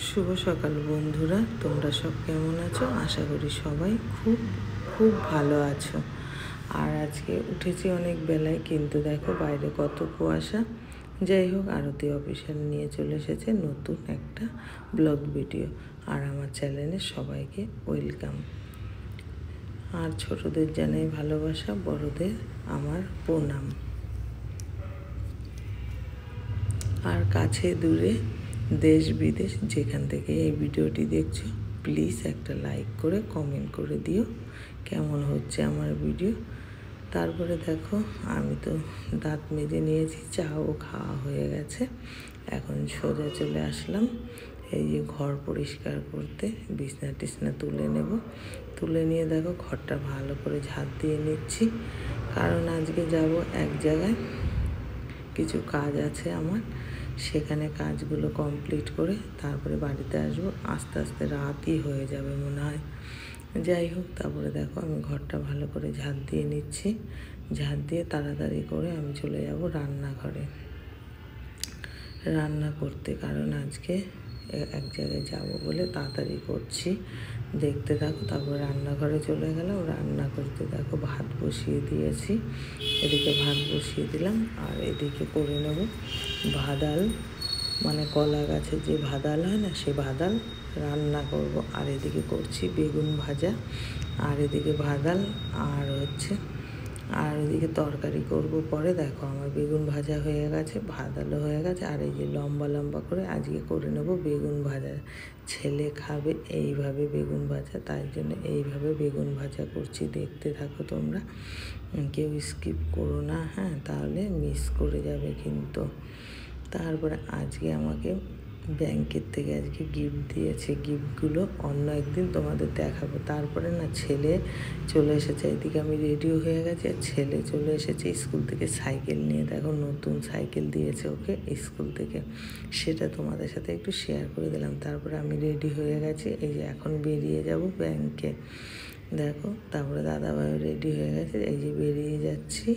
শুভ সকাল বন্ধুরা, তোমরা সব কেমন আছো? আশা করি সবাই খুব খুব ভালো আছো। আর আজকে উঠেছি অনেক বেলায়, কিন্তু দেখো বাইরে কত কুয়াশা। যাই হোক, আরতি অফিসিয়াল নিয়ে চলে এসেছে নতুন একটা ব্লগ ভিডিও। আর আমার চ্যানেলে সবাইকে ওয়েলকাম। আর ছোটদের জানাই ভালোবাসা, বড়দের আমার প্রণাম। আর কাছে দূরে দেশ বিদেশ যেখান থেকে এই ভিডিওটি দেখছো, প্লিজ একটা লাইক করে কমেন্ট করে দিও কেমন হচ্ছে আমার ভিডিও। তারপরে দেখো, আমি তো দাঁত মেজে নিয়েছি, চাও খাওয়া হয়ে গেছে। এখন সোজা চলে আসলাম এই যে ঘর পরিষ্কার করতে। বিছনা টিছনা তুলে নেব, তুলে নিয়ে দেখো ঘরটা ভালো করে ঝাড় দিয়ে নিচ্ছি, কারণ আজকে যাব এক জায়গায়, কিছু কাজ আছে আমার। সেখানে কাজগুলো কমপ্লিট করে তারপরে বাড়িতে আসবো। আস্তে আস্তে রাতই হয়ে যাবে মনে হয়। যাই হোক, তারপরে দেখো আমি ঘরটা ভালো করে ঝাড় দিয়ে নিচ্ছি। ঝাড় দিয়ে তাড়াতাড়ি করে আমি চলে যাব রান্নাঘরে রান্না করতে, কারণ আজকে এক জায়গায় যাব বলে তাড়াতাড়ি করছি। দেখতে থাকো। তারপর রান্নাঘরে চলে গেলাম। রান্না করতে দেখো ভাত বসিয়ে দিয়েছি। এদিকে ভাত বসিয়ে দিলাম, আর এদিকে করে নেব ভাদাল, মানে কলা গাছের যে ভাদাল হয় না, সেই ভাদাল রান্না করব। আর এদিকে করছি বেগুন ভাজা, আর এদিকে ভাদাল, আর ওদিকে তরকারি করব পরে। দেখো আমার বেগুন ভাজা হয়ে গেছে, ভাদালও হয়ে গেছে। আর এই যে লম্বা লম্বা করে আজকে করে নেব বেগুন ভাজা। ছেলে খাবে এইভাবে বেগুন ভাজা, তাই জন্য এইভাবে বেগুন ভাজা করছি। দেখতে থাকো তোমরা, কেউ স্কিপ করো না, হ্যাঁ, তাহলে মিস করে যাবে কিন্তু। তারপরে আজকে আমাকে ব্যাংকের থেকে আজকে গিফট দিয়েছে। গিফটগুলো অন্য একদিন তোমাদের দেখাবো। তারপরে না ছেলে চলে এসেছে, এদিকে আমি রেডিও হয়ে গেছি, আর ছেলে চলে এসেছে স্কুল থেকে সাইকেল নিয়ে। দেখো নতুন সাইকেল দিয়েছে ওকে স্কুল থেকে, সেটা তোমাদের সাথে একটু শেয়ার করে দিলাম। তারপরে আমি রেডি হয়ে গেছি, এই যে এখন বেরিয়ে যাব ব্যাংকে। দেখো, তারপরে দাদাভাই রেডি হয়ে গেছে, এই যে বেরিয়ে যাচ্ছি,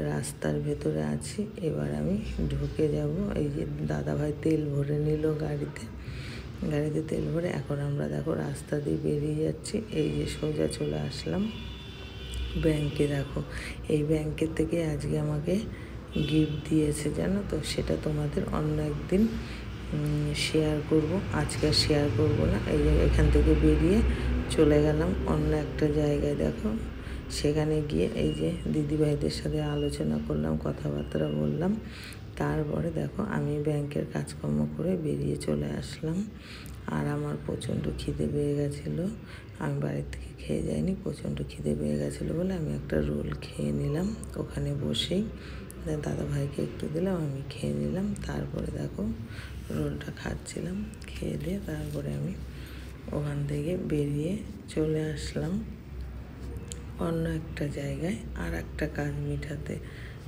রাস্তার ভেতরে আছি। এবার আমি ঢুকে যাব। এই যে দাদাভাই তেল ভরে নিল গাড়িতে তেল ভরে। এখন আমরা দেখো রাস্তা দিয়ে বেরিয়ে যাচ্ছি। এই যে সোজা চলে আসলাম ব্যাংকে। দেখো এই ব্যাংকের থেকে আজকে আমাকে গিফট দিয়েছে, জানো তো। সেটা তোমাদের অন্য একদিন শেয়ার করব, আজকে আর শেয়ার করব না। এই যে এখান থেকে বেরিয়ে চলে গেলাম অন্য একটা জায়গায়। দেখো সেখানে গিয়ে এই যে দিদিভাইদের সাথে আলোচনা করলাম, কথাবার্তা বললাম। তারপরে দেখো আমি ব্যাংকের কাজকর্ম করে বেরিয়ে চলে আসলাম। আর আমার প্রচণ্ড খিদে পেয়ে গেছিলো, আমি বাড়ির থেকে খেয়ে যাইনি। প্রচণ্ড খিদে পেয়ে গেছিলো বলে আমি একটা রোল খেয়ে নিলাম ওখানে বসেই। দাদাভাইকে একটু দিলাম, আমি খেয়ে নিলাম। তারপরে দেখো রোলটা খাচ্ছিলাম, খেয়ে দিয়ে তারপরে আমি ওখান থেকে বেরিয়ে চলে আসলাম অন্য একটা জায়গায়, আর একটা কাজ মিটাতে,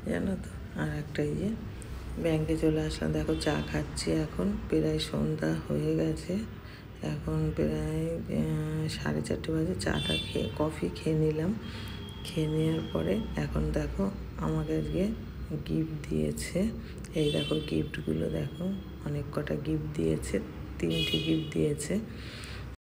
জানো তো। আর একটা যে ব্যাংকে চলে আসলাম। দেখো চা খাচ্ছি, এখন প্রায় সন্ধ্যা হয়ে গেছে, এখন প্রায় 4:30 বাজে। চাটা খেয়ে কফি খেয়ে নিলাম। খেয়ে নেওয়ার পরে এখন দেখো আমাকে আজকে গিফট দিয়েছে। এই দেখো গিফটগুলো দেখো, অনেক কটা গিফট দিয়েছে, 3টে গিফট দিয়েছে।